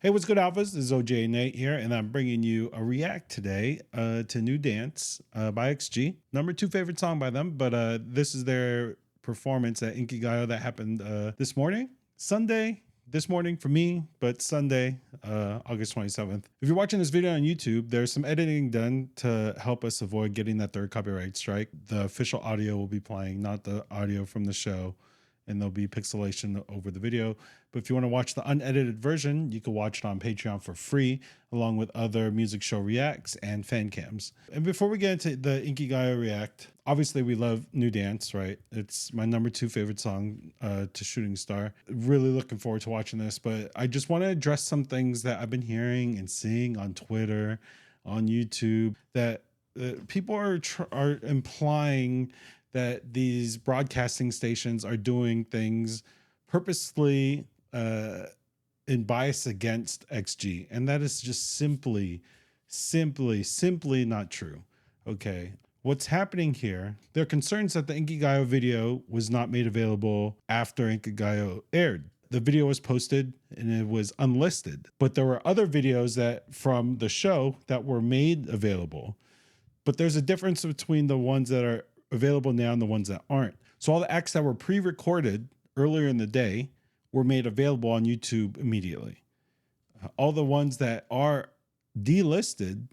Hey, what's good, Alphas? This is OGA Nate here, and I'm bringing you a react today to New Dance by XG. Number 2 favorite song by them, but this is their performance at Inkigayo that happened this morning, Sunday, this morning for me, but Sunday, August 27th. If you're watching this video on YouTube, there's some editing done to help us avoid getting that third copyright strike. The official audio will be playing, not the audio from the show, and there'll be pixelation over the video. But if you want to watch the unedited version, you can watch it on Patreon for free, along with other music show reacts and fan cams. And before we get into the Inkigayo react, obviously we love New Dance, right? It's my number 2 favorite song to Shooting Star. Really looking forward to watching this, but I just want to address some things that I've been hearing and seeing on Twitter, on YouTube, that people are implying that these broadcasting stations are doing things purposely in bias against XG. And that is just simply not true. Okay. What's happening here, there are concerns that the Inkigayo video was not made available after Inkigayo aired. The video was posted and it was unlisted, but there were other videos that from the show that were made available. But there's a difference between the ones that are available now and the ones that aren't. So all the acts that were pre-recorded earlier in the day were made available on YouTube immediately. All the ones that are delisted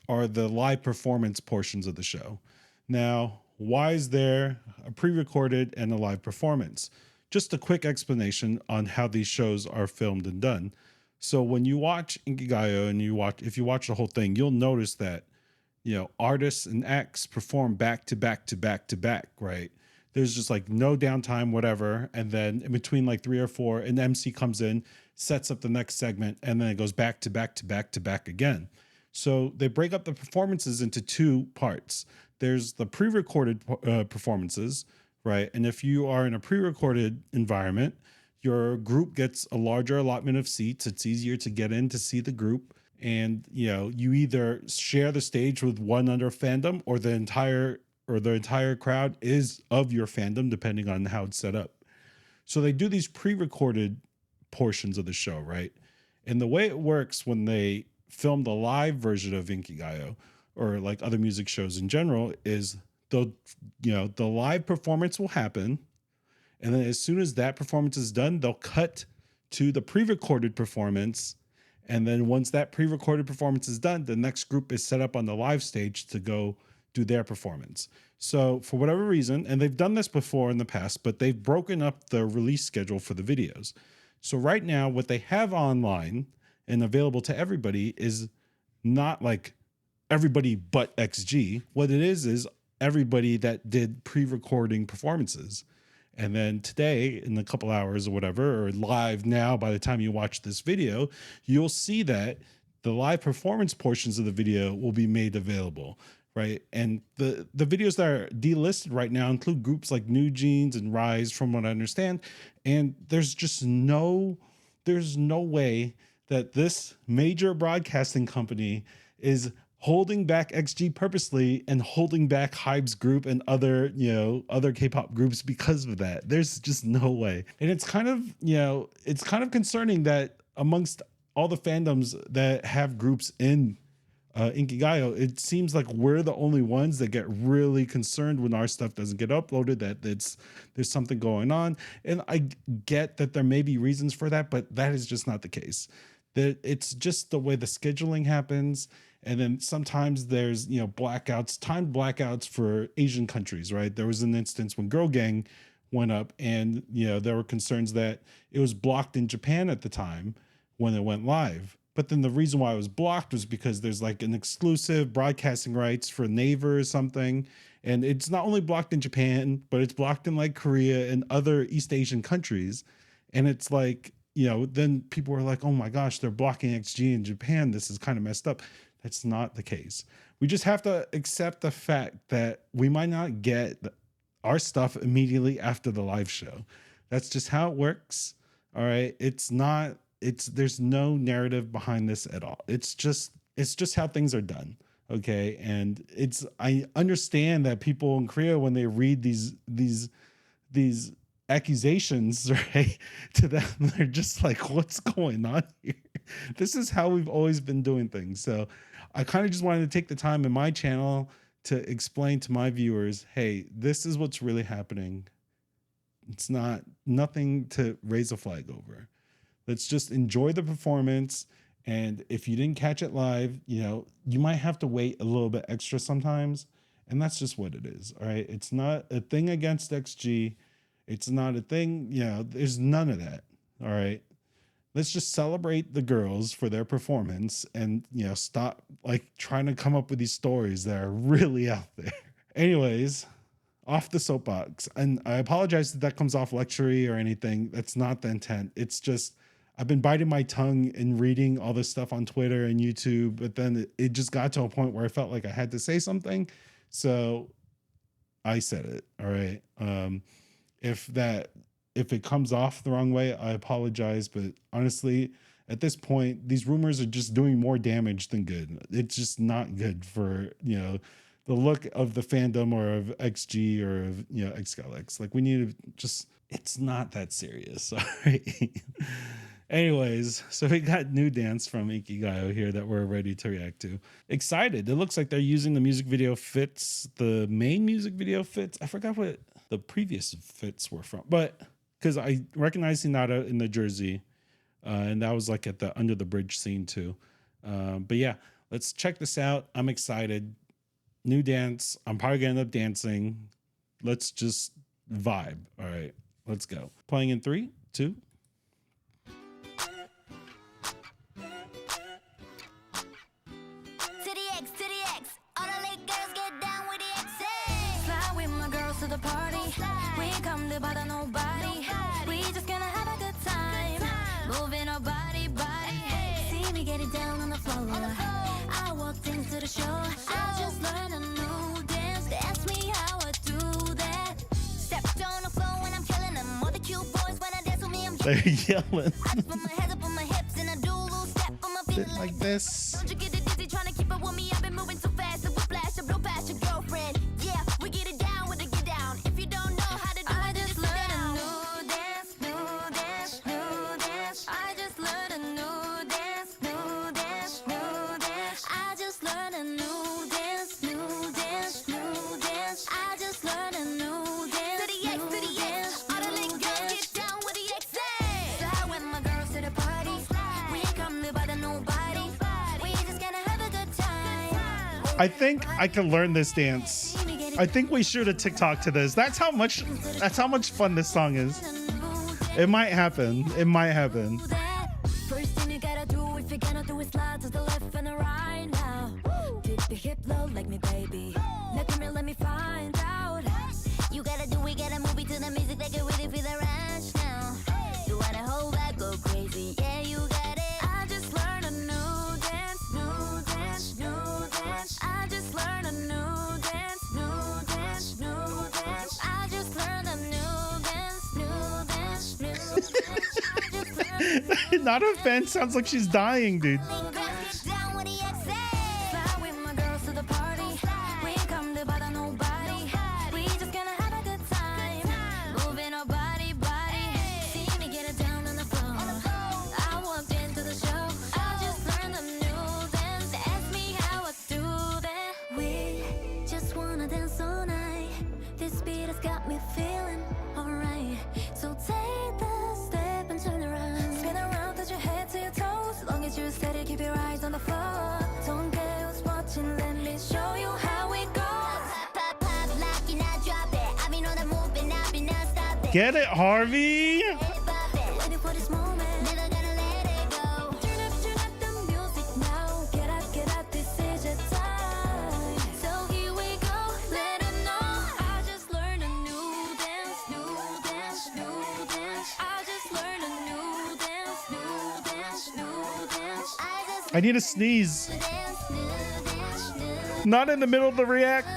are the live performance portions of the show. Now, why is there a pre-recorded and a live performance? Just a quick explanation on how these shows are filmed and done. So when you watch Inkigayo and if you watch the whole thing, you'll notice that, you know, artists and acts perform back to back to back to back, right? There's just like no downtime, whatever. And then in between like 3 or 4, an MC comes in, sets up the next segment, and then it goes back to back to back to back again. So they break up the performances into 2 parts. There's the pre-recorded performances, right? And if you are in a pre-recorded environment, your group gets a larger allotment of seats. It's easier to get in to see the group. And, you know, you either share the stage with one other fandom or the entire crowd is of your fandom, depending on how it's set up. So they do these pre-recorded portions of the show, right? And the way it works when they film the live version of Inkigayo or like other music shows in general is the live performance will happen. And then as soon as that performance is done, they'll cut to the pre-recorded performance. And then once that pre-recorded performance is done, the next group is set up on the live stage to go do their performance. So for whatever reason, and they've done this before in the past, but they've broken up the release schedule for the videos. So right now, what they have online and available to everybody is not like everybody but XG. What it is everybody that did pre-recording performances. And then today, in a couple hours or whatever, or live now, by the time you watch this video, you'll see that the live performance portions of the video will be made available, right? And the videos that are delisted right now include groups like New Jeans and Rise, from what I understand. And there's just no way that this major broadcasting company is holding back XG purposely and holding back Hybe's group and other K-pop groups because of that. There's just no way. And it's kind of concerning that amongst all the fandoms that have groups in Inkigayo, it seems like we're the only ones that get really concerned when our stuff doesn't get uploaded, that there's something going on. And I get that there may be reasons for that, but that is just not the case. That it's just the way the scheduling happens. And then sometimes there's, blackouts, timed blackouts for Asian countries, right? There was an instance when Girl Gang went up and, there were concerns that it was blocked in Japan at the time when it went live. But then the reason why it was blocked was because there's like an exclusive broadcasting rights for Naver or something. And it's not only blocked in Japan, but it's blocked in like Korea and other East Asian countries. And it's like, then people were like, oh my gosh, they're blocking XG in Japan. This is kind of messed up. That's not the case. We just have to accept the fact that we might not get our stuff immediately after the live show. That's just how it works. All right. There's no narrative behind this at all. It's just how things are done. Okay. And I understand that people in Korea, when they read these accusations, right, to them, they're just like, what's going on here? This is how we've always been doing things. So I kind of just wanted to take the time in my channel to explain to my viewers, hey, this is what's really happening. It's nothing to raise a flag over. Let's just enjoy the performance. And if you didn't catch it live, you know, you might have to wait a little bit extra sometimes. And that's just what it is. All right. It's not a thing against XG. It's not a thing, you know, there's none of that. All right. Let's just celebrate the girls for their performance and, you know, stop like trying to come up with these stories that are really out there. Anyways, off the soapbox. And I apologize if that comes off lectury or anything. That's not the intent. It's just, I've been biting my tongue and reading all this stuff on Twitter and YouTube, but then it just got to a point where I felt like I had to say something. So I said it. All right. If it comes off the wrong way, I apologize. But honestly, at this point, these rumors are just doing more damage than good. It's just not good for, you know, the look of the fandom or of XG or of, you know, XGALX. Like, we need to just, it's not that serious. All right. Anyways, so we got new dance from Inkigayo here that we're ready to react to. Excited. It looks like they're using the music video fits. The main music video fits. I forgot what the previous fits were from, but because I recognize Hinata in the jersey, and that was like at the under the bridge scene too. But yeah, let's check this out. I'm excited. New dance. I'm probably gonna end up dancing. Let's just vibe. All right, let's go. Playing in 3, 2. The party, we come to bother nobody. We just gonna have a good time, moving our body. See me get it down on the floor. I walked into the show. I just learned a new dance. They asked me how I do that. Stepped on the floor when I'm killing them. All the cute boys when I dance with me, I'm they're yelling. I just put my hands up on my hips and I do a little step on my feet like this. Don't you get it dizzy trying to keep up with me? I've been moving too fast. So we flash a blow past your girlfriend. Yeah, we get it down with the get down. If you don't know how to do it, just learn a new dance, new dance, new dance. I just learned a new dance, new dance, new dance. I just learned a new dance, new dance, new dance. I just learned a new dance. To the X, to the X. All the little girls get down with the X. Fly with my girls to the party. We come to bother nobody. We just gonna have a good time. I think I can learn this dance. I think we shoot a TikTok to this. That's how much fun this song is. It might happen. It might happen. First thing you gotta do if you're gonna do is slide to the left and the right now. Dip the hip low like me, baby. Now come here, let me find out. You gotta do it, gotta move it to the music like you really feel the rush now. You wanna hold back, go crazy, yeah, you got it. I just learned a new dance, new dance, new dance. I just learned a new dance, new dance, new dance. I just learned a new dance, new dance, new dance. I just learned Not a fan. Sounds like she's dying, dude. Got me feeling alright. So take the step and turn around. Spin around, touch your head to your toes. As long as you're steady, keep your eyes on the floor. Don't care who's watching, let me show you how it goes. Pop, pop, lock it, now drop it. I mean, on the move and I'll be non-stop it. Get it, Harvey. Waiting for this moment, never gonna let it go. Turn up the music now. Get out, this is your time. So here we go, let them know. I just learned a new dance, new dance, new dance. I just learned a new dance, new dance, new dance. I need a sneeze. Dance, new dance, new Not in the middle of the react.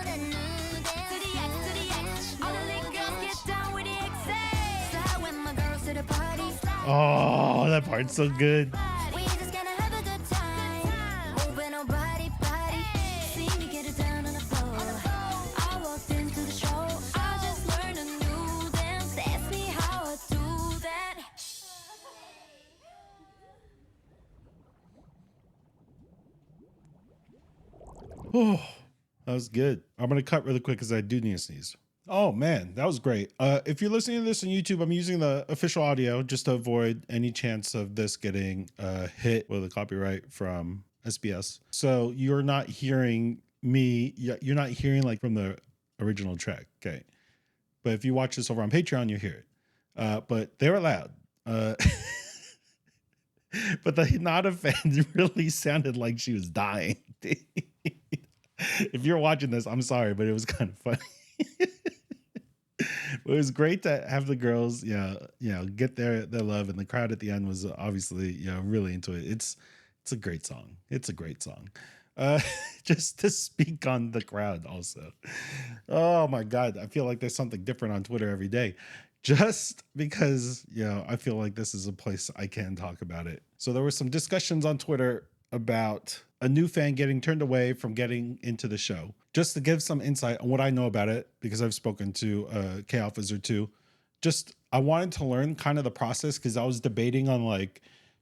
Oh, that part's so good. Oh, that was good. I'm gonna cut really quick because I do need to sneeze. Oh man, that was great. If you're listening to this on YouTube, I'm using the official audio just to avoid any chance of this getting hit with a copyright from SBS. So you're not hearing me. You're not hearing like from the original track. Okay. But if you watch this over on Patreon, you hear it. But they were loud. But the Hinata fan really sounded like she was dying. If you're watching this, I'm sorry, but it was kind of funny. It was great to have the girls, get their love, and the crowd at the end was obviously, really into it. It's a great song. It's a great song. Uh, just to speak on the crowd, also. Oh my God, I feel like there's something different on Twitter every day. Just because, I feel like this is a place I can talk about it. So there were some discussions on Twitter about a new fan getting turned away from getting into the show. Just to give some insight on what I know about it, because I've spoken to ALPHAZ or two, I wanted to learn kind of the process, because I was debating on like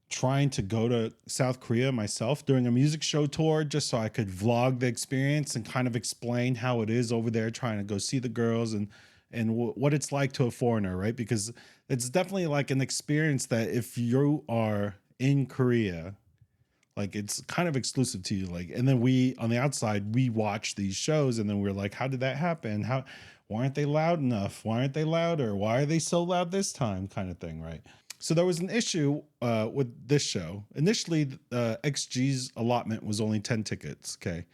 trying to go to South Korea myself during a music show tour, just so I could vlog the experience and kind of explain how it is over there, trying to go see the girls and what it's like to a foreigner, right? Because it's definitely like an experience that if you are in Korea, like it's kind of exclusive to you. Like, and then we on the outside, we watch these shows and then we're like, how did that happen? Why aren't they loud enough? Why aren't they louder? Why are they so loud this time? Kind of thing, right? So there was an issue with this show. Initially, XG's allotment was only 10 tickets. Okay.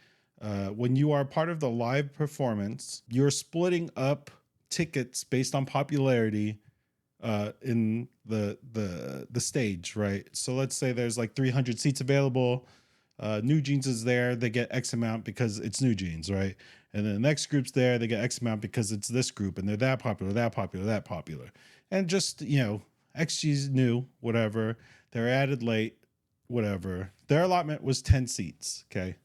When you are part of the live performance, you're splitting up tickets based on popularity in the stage, right? So let's say there's like 300 seats available. New Jeans is there, they get X amount because it's New Jeans, right? And then the next group's there, they get X amount because it's this group, and they're that popular, that popular, that popular. And just, XG's new, whatever. They're added late, whatever. Their allotment was 10 seats, okay?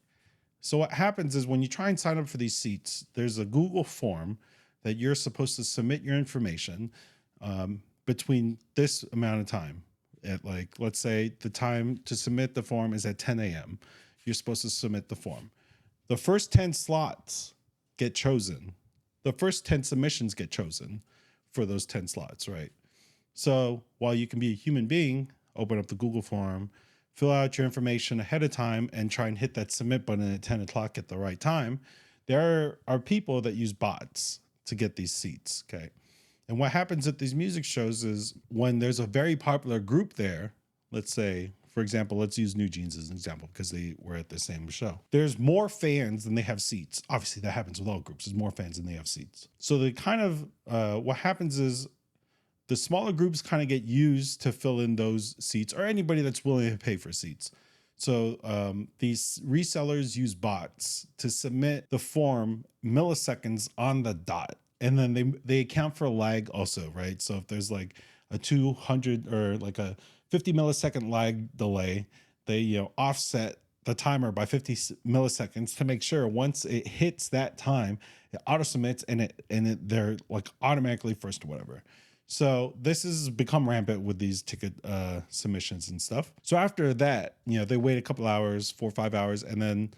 So what happens is when you try and sign up for these seats, there's a Google form that you're supposed to submit your information between this amount of time. At like, let's say the time to submit the form is at 10 a.m. You're supposed to submit the form. The first 10 slots get chosen. The first 10 submissions get chosen for those 10 slots, right? So while you can be a human being, open up the Google form, fill out your information ahead of time, and try and hit that submit button at 10 o'clock at the right time, there are people that use bots to get these seats, okay? And what happens at these music shows is when there's a very popular group there, let's say, for example, let's use New Jeans as an example because they were at the same show. There's more fans than they have seats. Obviously, that happens with all groups. There's more fans than they have seats. So they kind of, what happens is the smaller groups kind of get used to fill in those seats, or anybody that's willing to pay for seats. So these resellers use bots to submit the form milliseconds on the dot. And then they account for lag also, right? So if there's like a 200 or like a 50 millisecond lag delay, they offset the timer by 50 milliseconds to make sure once it hits that time, it auto submits and they're like automatically first or whatever. So this has become rampant with these ticket submissions and stuff. So after that, they wait a couple hours, 4 or 5 hours, and then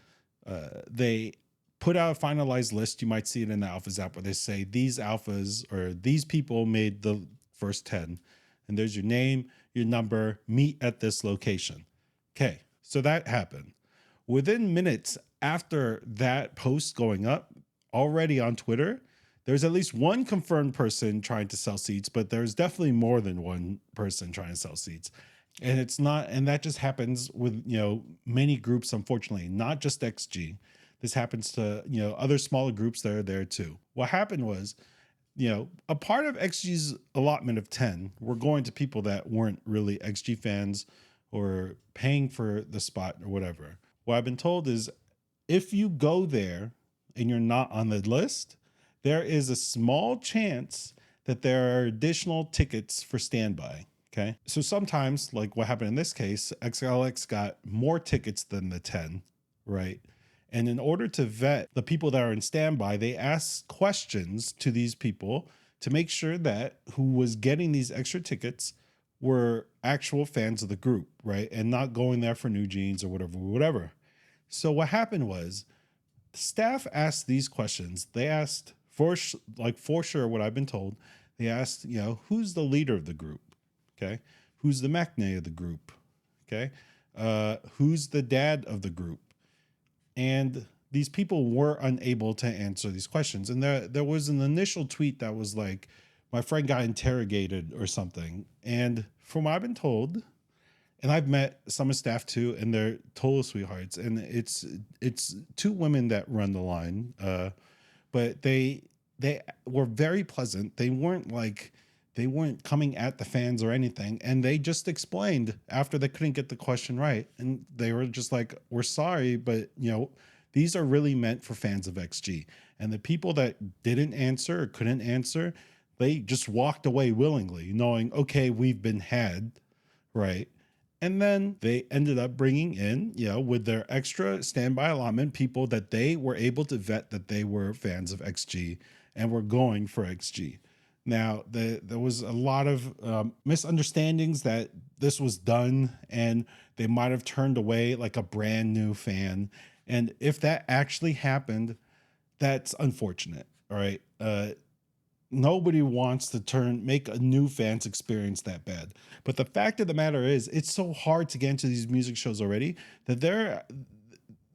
they put out a finalized list. You might see it in the ALPHAZ app where they say these alphas or these people made the first 10. And there's your name, your number, meet at this location. Okay, so that happened. Within minutes after that post going up, already on Twitter, there's at least one confirmed person trying to sell seats, but there's definitely more than one person trying to sell seats. And it's not, and that just happens with, many groups, unfortunately, not just XG. This happens to, other smaller groups that are there too. What happened was, a part of XG's allotment of 10 were going to people that weren't really XG fans or paying for the spot or whatever. What I've been told is if you go there and you're not on the list, there is a small chance that there are additional tickets for standby. Okay. So sometimes, like what happened in this case, XGALX got more tickets than the 10, right? And in order to vet the people that are in standby, they ask questions to these people to make sure that who was getting these extra tickets were actual fans of the group, right? And not going there for New Jeans or whatever. So what happened was Staff asked these questions. They asked for sure what I've been told. They asked, who's the leader of the group? Okay. Who's the maknae of the group? Okay. Who's the dad of the group? And these people were unable to answer these questions. And there was an initial tweet that was like, my friend got interrogated or something. And from what I've been told, and I've met some of staff too, and they're total sweethearts. And it's two women that run the line, but they were very pleasant. They weren't coming at the fans or anything, and they just explained after they couldn't get the question right, and they were just like, "We're sorry, but these are really meant for fans of XG." And the people that didn't answer or couldn't answer, they just walked away willingly, knowing, okay, we've been had, right? And then they ended up bringing in, with their extra standby allotment, people that they were able to vet that they were fans of XG and were going for XG. Now, there was a lot of misunderstandings that this was done, and they might have turned away like a brand new fan. And if that actually happened, that's unfortunate. All right. Nobody wants to make a new fans experience that bad. But the fact of the matter is, it's so hard to get into these music shows already that there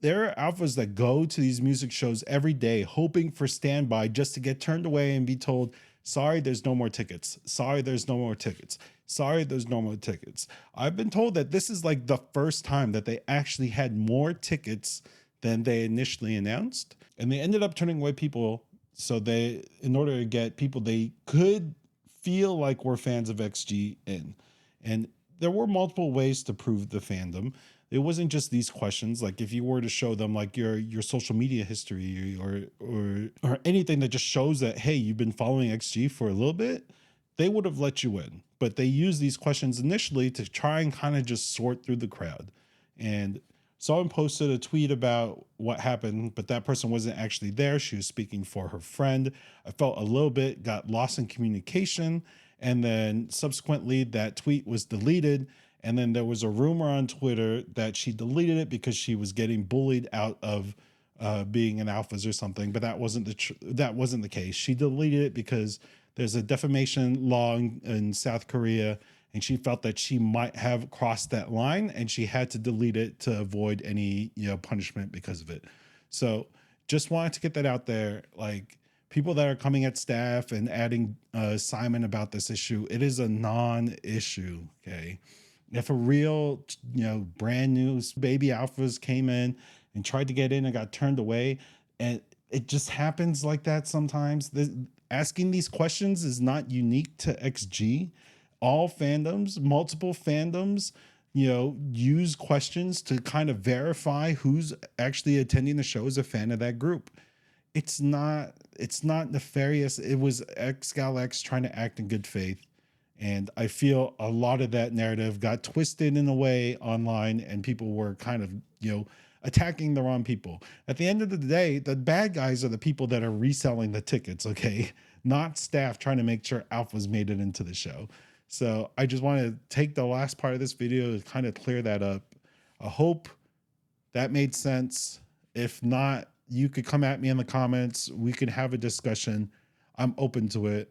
are alphas that go to these music shows every day hoping for standby just to get turned away and be told, sorry, there's no more tickets. Sorry, there's no more tickets. Sorry, there's no more tickets. I've been told that this is like the first time that they actually had more tickets than they initially announced. And they ended up turning away people. So in order to get people they could feel like were fans of XG in. And there were multiple ways to prove the fandom. It wasn't just these questions. Like if you were to show them like your social media history or anything that just shows that, hey, you've been following XG for a little bit, they would have let you in. But they used these questions initially to try and kind of just sort through the crowd. And someone posted a tweet about what happened, but that person wasn't actually there. She was speaking for her friend. I felt a little bit got lost in communication. And then subsequently that tweet was deleted. And then there was a rumor on Twitter that she deleted it because she was getting bullied out of being an ALPHAZ or something. But that wasn't the case. She deleted it because there's a defamation law in South Korea, and she felt that she might have crossed that line, and she had to delete it to avoid any punishment because of it. So just wanted to get that out there. Like people that are coming at staff and adding Simon about this issue, it is a non-issue. Okay, if a real brand new baby alphas came in and tried to get in and got turned away, and it just happens like that sometimes. Asking these questions is not unique to XG. All fandoms, multiple fandoms, use questions to kind of verify who's actually attending the show as a fan of that group. It's not nefarious. It was XGALX trying to act in good faith. And I feel a lot of that narrative got twisted in a way online, and people were kind of, attacking the wrong people. At the end of the day, the bad guys are the people that are reselling the tickets, okay? Not staff trying to make sure alphas made it into the show. So I just want to take the last part of this video to kind of clear that up. I hope that made sense. If not, you could come at me in the comments. We could have a discussion. I'm open to it.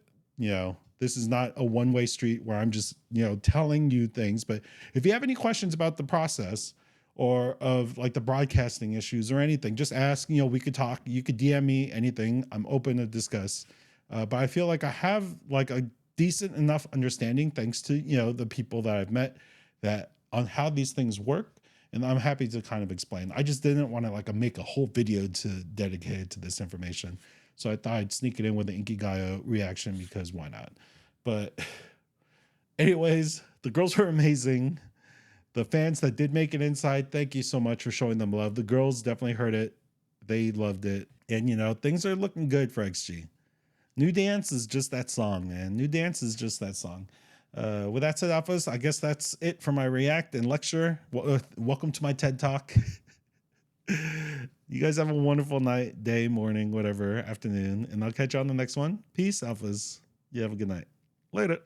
This is not a one-way street where I'm just, telling you things. But if you have any questions about the process or of like the broadcasting issues or anything, just ask. We could talk. You could DM me anything. I'm open to discuss. But I feel like I have like a decent enough understanding, thanks to the people that I've met, that on how these things work, and I'm happy to kind of explain. I just didn't want to like make a whole video dedicated to this information, so I thought I'd sneak it in with the Inkigayo reaction because why not? But anyways, the girls were amazing. The fans that did make it inside, thank you so much for showing them love. The girls definitely heard it. They loved it, and things are looking good for XG. New Dance is just that song, man. New Dance is just that song. With that said, alphas, I guess that's it for my react and lecture. Welcome to my TED Talk. You guys have a wonderful night, day, morning, whatever, afternoon, and I'll catch you on the next one. Peace, alphas. You have a good night. Later.